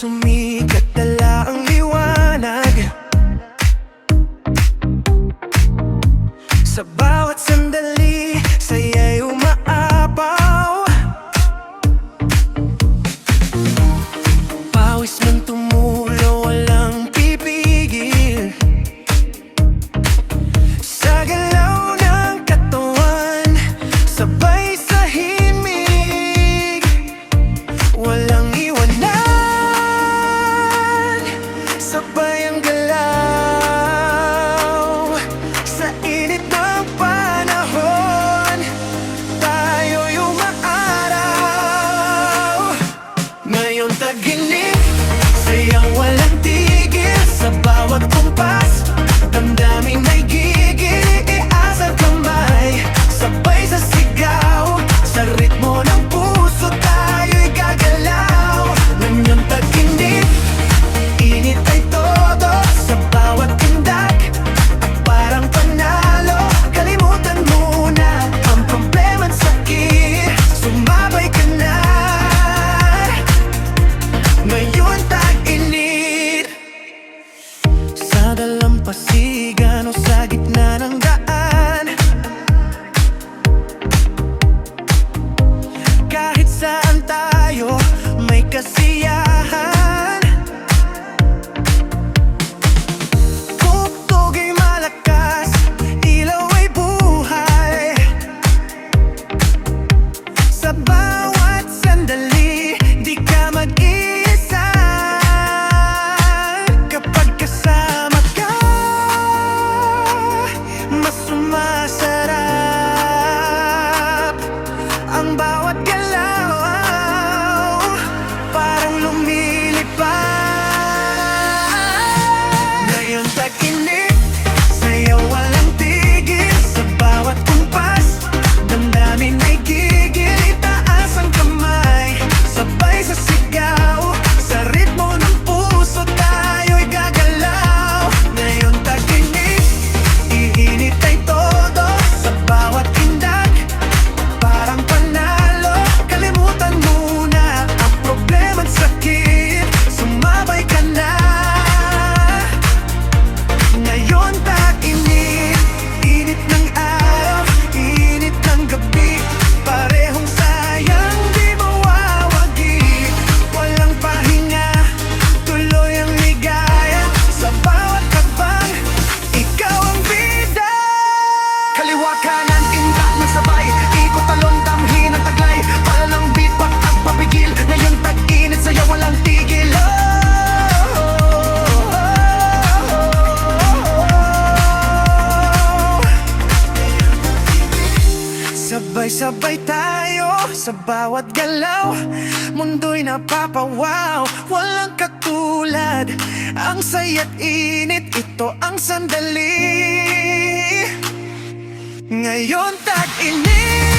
sumikat, dala ang liwanag. Sa bawat sandali, saya'y umaapaw. Pawis man tumulo, walang pipigil. Sa galaw ng katawan, sabay sa himig, walang iwanan. Sabay ang galaw sa init ng panahon, tayo'y umaaraw. Ngayon tag-inip, sayang walang tigil. Sa bawat kumpas, damdamin ay gigil. Itaas ang kamay, sabay sa sigaw. Sa ritmo ng puso, tayo'y gagalaw. Ngayon tag-inip, init ay todo. Sa bawat tindak, at parang panalo. Kalimutan muna ang problema at sakit, sumabay ka na. Ngayon tag-init, sa dalampasigan o sa gitna ng daan, kahit saan tayo may kasiyahan. Tugtog ay malakas, ilaw ay buhay. Sa bawat sandali, di ka mag-iisa. Kapag kasama ka, mas sumasarap ang bawat galaw, parang lumilipad. Ngayon tag-inip, sayaw walang tigil. Sa bawat kumpas, damdamin ay gigil. Itaas ang kamay, sabay sa sigaw. Sa ritmo ng puso, tayo'y gagalaw. Ngayon tag-inip, iinit ay todo. Sa bawat tindak, parang panalo. Kalimutan muna ang problema at sakit, sumabay ka na. Ngayon tag-init, init ng araw, init ng gabi. Parehong sayang, di mawawagi. Walang pahinga, tuloy ang ligaya. Sa bawat hakbang, ikaw ang bida. Kaliwa kanan, tindak ng sabay. Ikot talon, damhin ang taglay. Para lang beat, back at papigil. Ngayon tag-init, sayaw walang tigil. Sabay-sabay tayo sa bawat galaw. Mundo'y napapawaw, walang katulad. Ang saya't init, ito ang sandali. Ngayon tag-init,